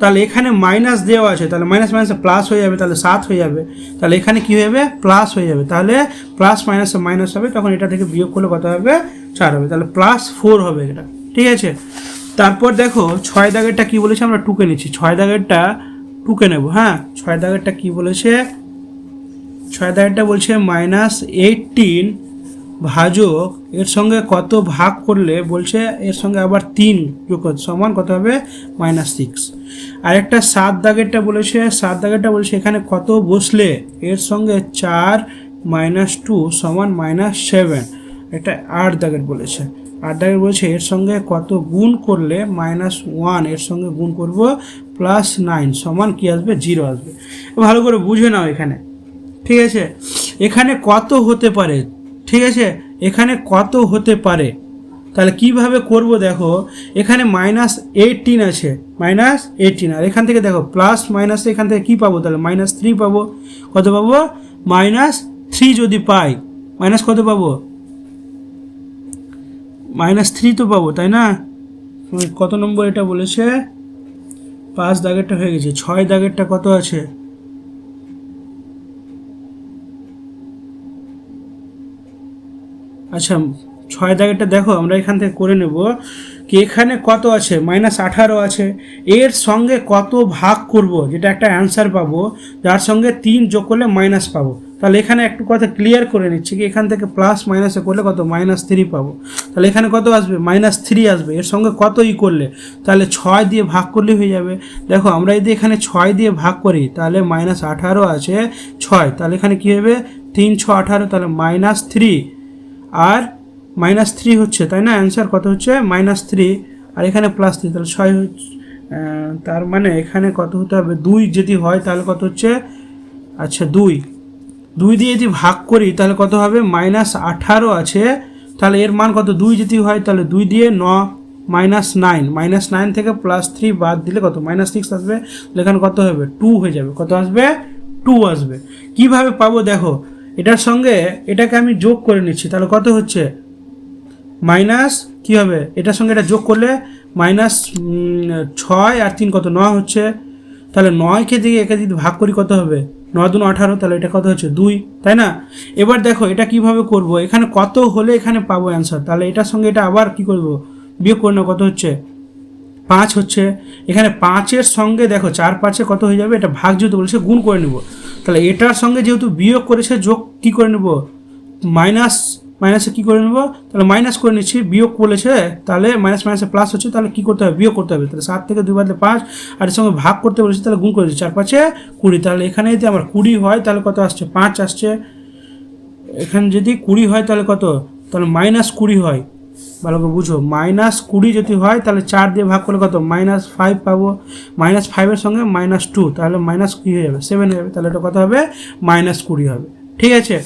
তাহলে এখানে মাইনাস দেওয়া আছে, তাহলে মাইনাস মাইনাসে প্লাস হয়ে যাবে, তাহলে 7 হয়ে যাবে, তাহলে এখানে কী হয়ে যাবে প্লাস হয়ে যাবে, তাহলে প্লাস মাইনাসে মাইনাস হবে, তখন এটা থেকে বিয়োগ করলে কত হবে 4 হবে, তাহলে +4 হবে এটা। ঠিক আছে, তারপর দেখো 6 দাগেরটা কী বলেছে, আমরা টুকে নিচ্ছি, 6 দাগেরটা টুকে নেব। হ্যাঁ 6 দাগেরটা কী বলেছে, 6 দাগেরটা বলছে -18 ভাজক এর সঙ্গে কত ভাগ করলে বলছে এর সঙ্গে আবার 3 যোগ সমান কত হবে -6। আর একটা 7 দাগেরটা বলেছে, 7 দাগেরটা বলছে এখানে কত বসলে এর সঙ্গে 4 - 2 সমান -7। এটা 8 দাগের বলেছে, 8 দাগের বলছে এর সঙ্গে কত গুণ করলে -1 এর সঙ্গে গুণ করব +9 সমান কি আসবে 0 আসবে। ভালো করে বুঝে নাও এখানে। ঠিক আছে, এখানে কত হতে পারে, ঠিক আছে এখানে কত হতে পারে, তাহলে কিভাবে করব দেখো এখানে -18 আছে, -18, আর এখান থেকে দেখো প্লাস মাইনাস, এখান থেকে কী পাবো তাহলে -3 পাবো, কত পাবো -3 যদি পাই, মাইনাস কত পাবো -3 তো পাবো, তাই না? কত নম্বর এটা বলেছে, 5 দাগেরটা হয়ে গেছে, 6 দাগেরটা কত আছে, আচ্ছা 6 দাগেরটা দেখো আমরা এখান থেকে করে নেব কি এখানে কত আছে -18 আছে, এর সঙ্গে কত ভাগ করব যেটা একটা অ্যান্সার পাবো, যার সঙ্গে 3 যোগ করলে মাইনাস পাবো, তাহলে এখানে একটু কথা ক্লিয়ার করে নিচ্ছি কি এখান থেকে প্লাস মাইনাসে করলে কত -3 পাবো, তাহলে এখানে কত আসবে -3 আসবে, এর সঙ্গে কত করলে তাহলে 6 দিয়ে ভাগ করলে হয়ে যাবে। দেখো আমরা যদি এখানে 6 দিয়ে ভাগ করি তাহলে -18 আছে 6, তাহলে এখানে কী হবে 3 × 6 = 18, তাহলে -3 আর -3 হচ্ছে, তাই না? অ্যান্সার কত হচ্ছে -3, আর এখানে +3, তাহলে 6 হচ্ছে, তার মানে এখানে কত হতে হবে 2 যদি হয় তাহলে কত হচ্ছে, আচ্ছা 2 দিয়ে যদি ভাগ করি তাহলে কত হবে -18 আছে, তাহলে এর মান কত 2 যদি হয় তাহলে 2 দিয়ে 9 -9 থেকে +3 বাদ দিলে কত -6 আসবে, এখানে কত হবে 2 হয়ে যাবে, কত আসবে 2 আসবে। কিভাবে পাবো দেখো এটার সঙ্গে এটাকে আমি যোগ করে নিচ্ছি, তাহলে কত হচ্ছে মাইনাস কী হবে এটার সঙ্গে এটা যোগ করলে -6 আর 3 কত 9 হচ্ছে, তাহলে 9কে দিয়ে একে যদি ভাগ করি কত হবে 9 × 2 = 18, তাহলে এটা কত হচ্ছে 2, তাই না? এবার দেখো এটা কিভাবে করব, এখানে কত হলে এখানে পাবো অ্যান্সার, তাহলে এটার সঙ্গে এটা আবার কি করব বিয়োগ করে না, কত হচ্ছে 5 হচ্ছে, এখানে 5-এর সঙ্গে দেখো 4 × 5 কত হয়ে যাবে, এটা ভাগ যেহেতু বলেছে গুণ করে নেব, তাহলে এটার সঙ্গে যেহেতু বিয়োগ করেছে যোগ কি করে নেব মাইনাস মাইনাসে কী করে নেব, তাহলে মাইনাস করে নিচ্ছি, বিয়োগ বলেছে তাহলে মাইনাস মাইনাসে প্লাস হচ্ছে, তাহলে কী করতে হবে, বিয়োগ করতে হবে। তাহলে 7 থেকে 2 বাদলে 5, আর এর সঙ্গে ভাগ করতে বলেছি, তাহলে গুণ করে দিচ্ছি, 4 5 20। তাহলে এখানে যদি আমার 20 হয় তাহলে কত আসছে, 5 আসছে। এখানে যদি 20 হয় তাহলে কত, তাহলে -20 হয়, ভালো করে বুঝো, -20 যদি হয় তাহলে 4 দিয়ে ভাগ করলে কত, -5 পাবো। -5 এর সঙ্গে -2, তাহলে মাইনাস কী হয়ে যাবে, 7 হয়ে যাবে, তাহলে এটা কত হবে, -20 হবে। ঠিক আছে,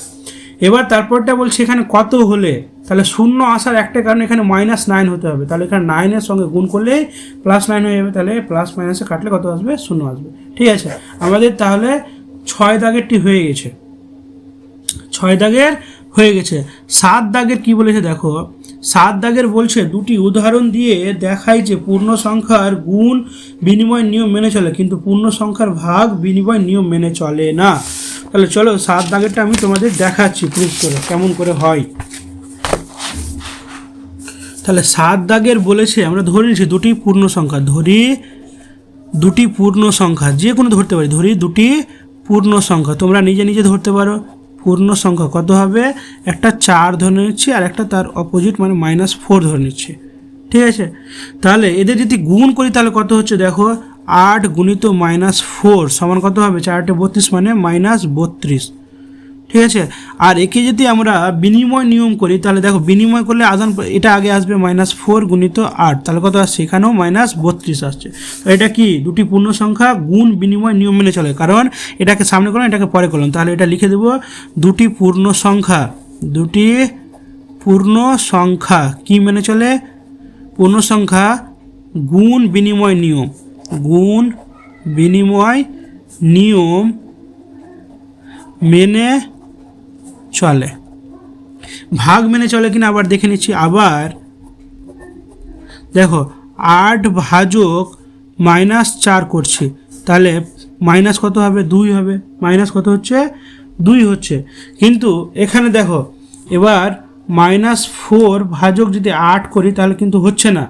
এবার তারপরটা বলছি এখানে কত হলে, তাহলে 0 আসার একটা কারণ এখানে -9 হতে হবে, তাহলে এখানে 9 এর সঙ্গে গুণ করলেই +9 হয়ে যাবে, তাহলে প্লাস মাইনাসে কাটলে কত আসবে, 0 আসবে। ঠিক আছে, আমাদের তাহলে 6 দাগেরটি হয়ে গেছে, 6 দাগের হয়ে গেছে। 7 দাগের কি বলেছে দেখো, 7 দাগের বলছে দুটি উদাহরণ দিয়ে দেখায় যে পূর্ণ সংখ্যার গুণ বিনিময় নিয়ম মেনে চলে, কিন্তু পূর্ণ সংখ্যার ভাগ বিনিময় নিয়ম মেনে চলে না। তাহলে চলো 7 দাগেরটা আমি তোমাদের দেখাচ্ছি প্রুফ করে কেমন করে হয়। তাহলে 7 দাগের বলেছে, আমরা ধরে নিচ্ছি দুটি পূর্ণ সংখ্যা, ধরি দুটি পূর্ণ সংখ্যা, যে কোনো ধরতে পারি, ধরি দুটি পূর্ণ সংখ্যা, তোমরা নিজে নিজে ধরতে পারো। পূর্ণ সংখ্যা কত হবে, একটা 4 ধরে নিচ্ছি আর একটা তার অপোজিট মানে -4 ধরে নিচ্ছি। ঠিক আছে, তাহলে এদের যদি গুণ করি তাহলে কত হচ্ছে দেখো, 8 গুণিত -4 সমান কত হবে, 4 × 32 মানে -32। ঠিক আছে, আর একে যদি আমরা বিনিময় নিয়ম করি তাহলে দেখো, বিনিময় করলে আদান এটা আগে আসবে -4 গুণিত 8, তাহলে কত আসছে, এখানেও -32 আসছে। তো এটা কি, দুটি পূর্ণ সংখ্যা গুণ বিনিময় নিয়ম মেনে চলে, কারণ এটাকে সামনে করলাম এটাকে পরে করলাম, তাহলে এটা লিখে দেবো দুটি পূর্ণ সংখ্যা, দুটি পূর্ণ সংখ্যা কি মেনে চলে, পূর্ণ সংখ্যা গুণ বিনিময় নিয়ম, গুণ বিনিময় নিয়ম মেনে চলে। ভাগ মেনে চলে কিনা আবার দেখে নিচ্ছি। আবার দেখো, 8 ভাজক -4 করছি, তাহলে মাইনাস কত হবে, 2 হবে, মাইনাস কত হচ্ছে, 2 হচ্ছে। কিন্তু এখানে দেখো, এবার -4 ভাজক যদি 8 করি তাহলে কিন্তু হচ্ছে না,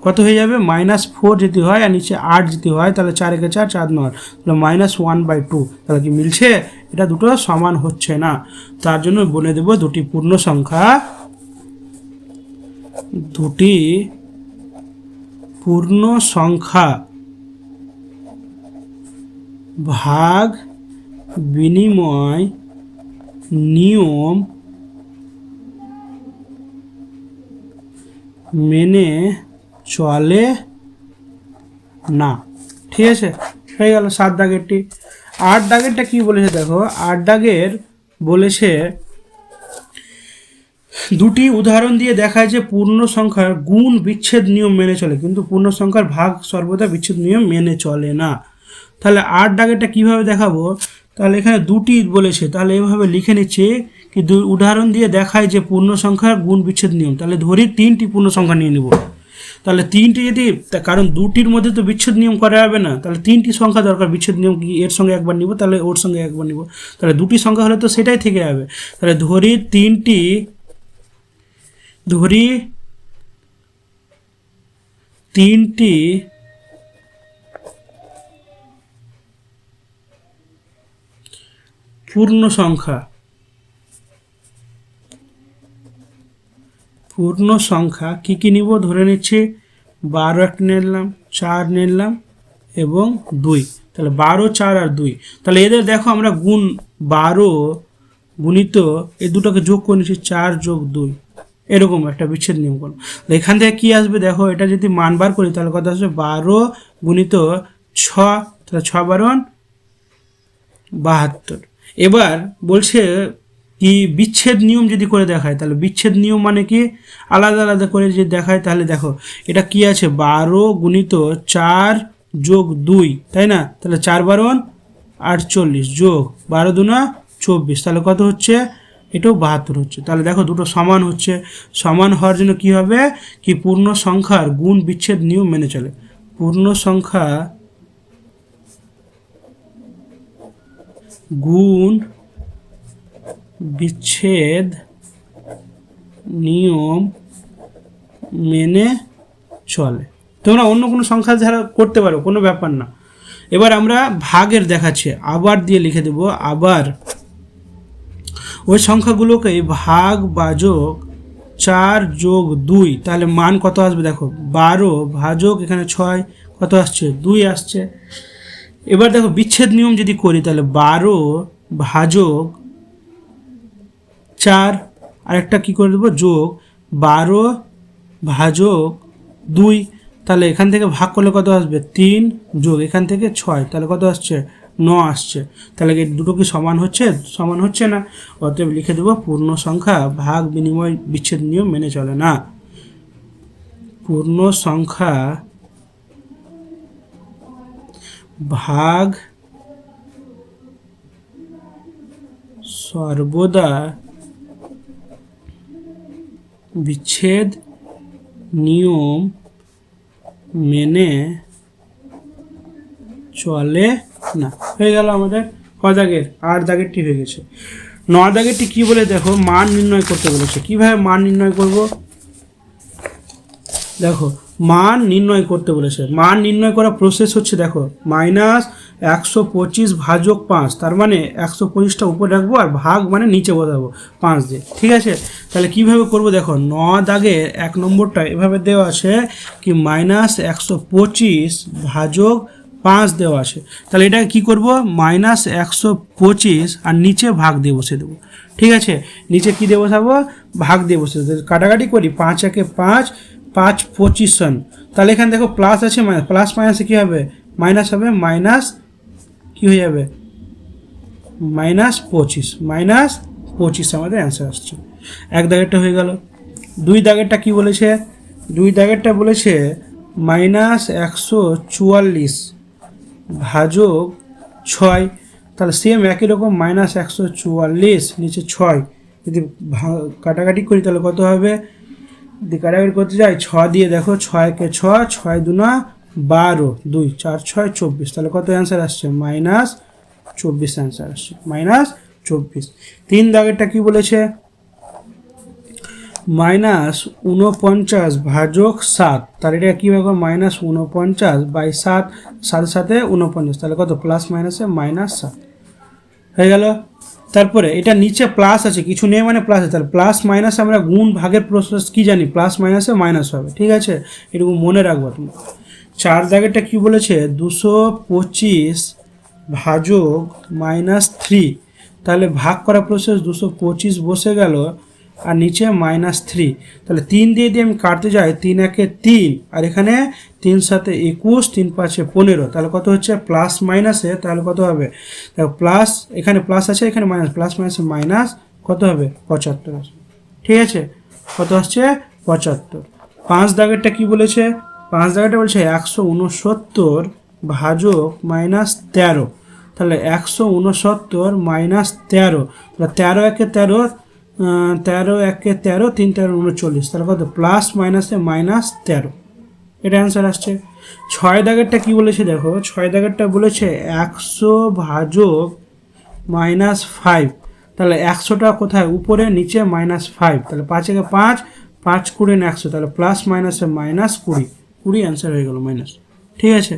কত হয়ে যাবে, -4 যদি হয় আর নিচে 8 যদি হয় তাহলে 4 × 4 = 4 তাহলে -1/2, তাহলে কি মিলছে, এটা দুটো সমান হচ্ছে না। তার জন্য বলে দেব দুটি পূর্ণ সংখ্যা, দুটি পূর্ণ সংখ্যা ভাগ বিনিময় নিয়ম মেনে চলে না। ঠিক আছে, হয়ে গেল 7 দাগেরটি। 8 দাগেরটা কি বলেছে দেখো, 8 দাগের বলেছে দুটি উদাহরণ দিয়ে দেখায় যে পূর্ণ সংখ্যার গুণ বিচ্ছেদ নিয়ম মেনে চলে, কিন্তু পূর্ণ সংখ্যার ভাগ সর্বদা বিচ্ছেদ নিয়ম মেনে চলে না। তাহলে 8 দাগেরটা কীভাবে দেখাবো, তাহলে এখানে দুটি বলেছে, তাহলে এভাবে লিখে নিচ্ছে কি, উদাহরণ দিয়ে দেখায় যে পূর্ণ সংখ্যার গুণ বিচ্ছেদ নিয়ম, তাহলে ধরি 3টি পূর্ণ সংখ্যা নিয়ে নেব, তাহলে 3টি যদি, কারণ দুটির মধ্যে তো বিচ্ছেদ নিয়ম করা যাবে না, তাহলে 3টি সংখ্যা দরকার, বিচ্ছেদ নিয়ম কি, এর সঙ্গে একবার নিব তাহলে ওর সঙ্গে একবার নিব, তাহলে দুটি সংখ্যা হলে তো সেটাই থেকে যাবে। তাহলে ধরি 3টি পূর্ণ সংখ্যা, পূর্ণ সংখ্যা কি কি নিব, ধরে নিচ্ছি 12 একটা নিলাম, 4 নিলাম এবং 2, তাহলে 12 4 আর 2, তাহলে এদের দেখো আমরা গুণ 12 গুণিত এই দুটোকে যোগ করে নিচ্ছি, 4 + 2, এরকম একটা বিচ্ছেদ নিয়ম করো। এখান থেকে কি আসবে দেখো, এটা যদি মান বার করি তাহলে কত আসবে, 12 গুণিত 6, তাহলে 6 × 12 72। এবার বলছে কি, বিচ্ছেদ নিয়ম যদি করে দেখায়, তাহলে বিচ্ছেদ নিয়ম মানে কি, আলাদা আলাদা করে যদি দেখায়, তাহলে দেখো এটা কি আছে, 12 গুণিত 4 + 2, তাই না, তাহলে 4 × 12 48 যোগ 12 × 2 = 24, তাহলে কত হচ্ছে, এটাও 72 হচ্ছে। তাহলে দেখো দুটো সমান হচ্ছে, সমান হওয়ার জন্য কি হবে, কি পূর্ণ সংখ্যার গুণ বিচ্ছেদ নিয়ম মেনে চলে, পূর্ণ সংখ্যা গুণ বিচ্ছেদ নিয়ম মেনে চলে। তোমরা অন্য কোনো সংখ্যা ছাড়া করতে পারো, কোনো ব্যাপার না। এবার আমরা ভাগের দেখাচ্ছি, আবার দিয়ে লিখে দেব, আবার ওই সংখ্যাগুলোকে ভাগ বাজক 4+2, তাহলে মান কত আসবে দেখো 12 ভাজক এখানে 6 কত আসছে 2 আসছে। এবার দেখো বিচ্ছেদ নিয়ম যদি করি তাহলে 12 ভাজক 4, আরেকটা কি করে দেবো যোগ 12 ভাজক 2, তাহলে এখান থেকে ভাগ করলে কত আসবে 3 যোগ এখান থেকে 6, তাহলে কত আসছে 9 আসছে। তাহলে এই দুটো কি সমান হচ্ছে? সমান হচ্ছে না। অতএব লিখে দেবো পূর্ণ সংখ্যা ভাগ বিনিময় বিচ্ছেদ নিয়ম মেনে চলে না। পূর্ণ সংখ্যা ভাগ সর্বদা বিচ্ছেদ নিয়ম মেনে চলে না। হয়ে গেল আমাদের ক দাগের, 8 দাগেরটি হয়ে গেছে। 9 দাগেরটি কি বলে দেখো, মান নির্ণয় করতে বলেছে। কিভাবে মান নির্ণয় করব? দেখো মান নির্ণয় করতে বলেছে। মান নির্ণয় করার প্রসেস হচ্ছে দেখো -125 ভাজক 5, তার মানে 125টা উপরে রাখবো আর ভাগ মানে নিচে বসাবো 5 দিয়ে। ঠিক আছে, তাহলে কিভাবে করব দেখো 9 দাগের 1 নম্বরটা এভাবে দেওয়া আছে কি -125 ভাজক 5 দেওয়া আছে। তাহলে এটা কি করব -125 আর নিচে ভাগ দিয়ে বসে দেবো। ঠিক আছে, নিচে কি দিয়ে বসাবো ভাগ দিয়ে বসে দেবো। কাটাকাটি করি 5 একে 5, 5 25, তাহলে এখানে দেখো প্লাস আছে মাইনাস, প্লাস মাইনাসে কী হবে মাইনাস হবে, মাইনাস কী হয়ে যাবে -25 আমাদের অ্যান্সার আসছে। 1 দাগেরটা হয়ে গেল। 2 দাগেরটা কি বলেছে? 2 দাগেরটা বলেছে -144 ভাজক 6, তাহলে সেম একই রকম -144 নিচে 6, যদি কাটাকাটি করি তাহলে কত হবে, যদি কাটাকাটি করতে যাই 6 দিয়ে দেখো 6 একে 6, 6 দুনা 12, 2 4 6 24, তাহলে কত অ্যান্সার আসছে -24 অ্যান্সার আসছে -24। 3 দাগেরটা কি বলেছে -49 ভাজক 7, তাহলে এটা কীভাবে -49/7, 7 সাথে 49, তাহলে কত প্লাস মাইনাসে -7 হয়ে গেল। তারপরে এটা নিচে প্লাস আছে, কিছু নেই মানে প্লাস আছে, তাহলে প্লাস মাইনাস আমরা গুণ ভাগের প্রসেস কি জানি, প্লাস মাইনাসে মাইনাস হবে। ঠিক আছে, এটুকু মনে রাখবো তুমি। 4 দাগেরটা কি বলেছে 225 ভাজক -3, তাহলে ভাগ করা প্রসেস 225 বসে গেল আর নিচে -3, তাহলে 3 দিয়ে আমি কাটতে যাই 3 একে 3, আর এখানে 3 সাথে 21, 3 5 15, তাহলে কত হচ্ছে প্লাস মাইনাসে, তাহলে কত হবে দেখো প্লাস এখানে প্লাস আছে এখানে মাইনাস, প্লাস মাইনাসে মাইনাস কত হবে 75 আসবে। ঠিক আছে, কত আসছে 75। 5 দাগেরটা কি বলেছে? 5 দাগেরটা বলছে 169 ভাজক -13, তাহলে 169 -13, তাহলে 13 একে 13, 13 একে 13, 3 13 39, তাহলে কত প্লাস মাইনাসে -13, এটা অ্যান্সার আসছে। 6 দাগেরটা কি বলেছে দেখো, 6 দাগেরটা বলেছে 100 ভাজক -5, তাহলে 100টা কোথায় উপরে, নিচে -5, তাহলে 5 একে 5, 5 20 100, তাহলে প্লাস মাইনাসে -20 অ্যান্সার হয়ে গেল মাইনাস। ঠিক আছে,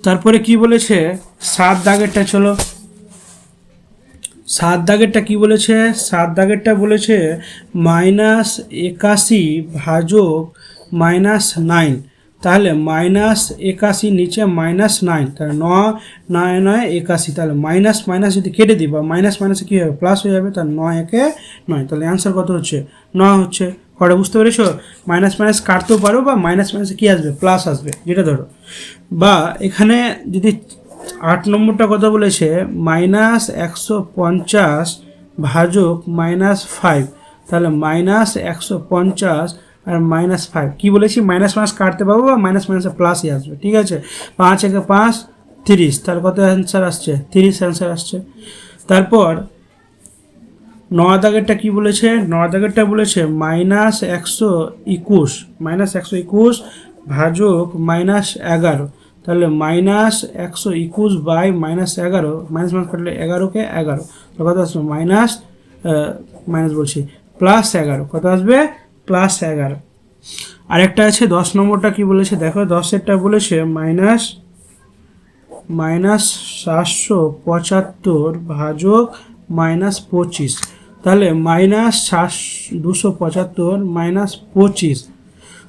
তারপরে কি বলেছে 7 দাগেরটা, চলো 7 দাগেরটা কি বলেছে? 7 দাগেরটা বলেছে -81 ভাজক -9, তাহলে -81 নিচে -9, তাহলে 9 9 9 81, তাহলে মাইনাস মাইনাস যদি কেটে দিই বা মাইনাস মাইনাসে কী হবে প্লাস হয়ে যাবে, তাহলে 9 একে 9, তাহলে অ্যান্সার কত হচ্ছে 9 হচ্ছে। কটা বুঝতে পেরেছো? মাইনাস মাইনাস কাটতেও পারো বা মাইনাস মাইনাসে কী আসবে প্লাস আসবে, যেটা ধরো। বা এখানে যদি 8 নম্বরটা কথা বলেছে -150 ভাজক -5, তাহলে -150 আর -5 কি বলেছি, মাইনাস মাইনাস কাটতে পারবো বা মাইনাস মাইনাসে প্লাসই আসবে। ঠিক আছে, 5 একে 5 30, তাহলে কত অ্যান্সার আসছে 30 অ্যান্সার আসছে। তারপর 9 দাগেরটা কি বলেছে? 9 দাগেরটা বলেছে -121 ভাজক -11, তাহলে -121 বাই -11, মাইনাস মাইনাস কাটলে 11কে 11, তো কত আসবে মাইনাস বলছি +11, কত আসবে +11। আরেকটা আছে 10 নম্বরটা কি বলেছে দেখো, 10এরটা বলেছে -775 ভাজক -25, তাহলে -275 -25,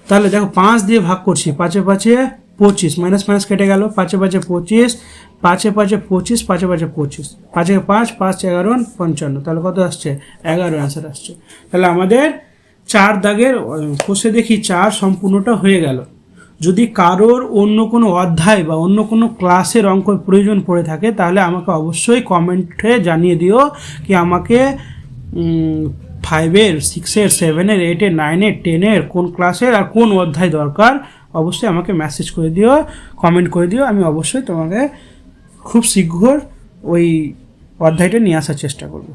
তাহলে দেখো 5 দিয়ে ভাগ করছি, 5 5 25, মাইনাস মাইনাস কেটে গেল, 5 5 25, 5 5 25, 5 5 25, 5 5 5 11 55, তাহলে কত আসছে 11 অ্যান্সার আসছে। তাহলে আমাদের 4 দাগের কোষে দেখি 4 সম্পূর্ণটা হয়ে গেল। যদি কারোর অন্য কোনো অধ্যায় বা অন্য কোনো ক্লাসের অঙ্কের প্রয়োজন পড়ে থাকে তাহলে আমাকে অবশ্যই কমেন্টে জানিয়ে দিও কি আমাকে 5-এর 6-এর 7-এর 8-এর 9-এর 10-এর কোন ক্লাসের আর কোন অধ্যায় দরকার, অবশ্যই আমাকে মেসেজ করে দিও, কমেন্ট করে দিও, আমি অবশ্যই তোমাকে খুব শীঘ্র ওই অধ্যায়টা নিয়ে আসার চেষ্টা করব।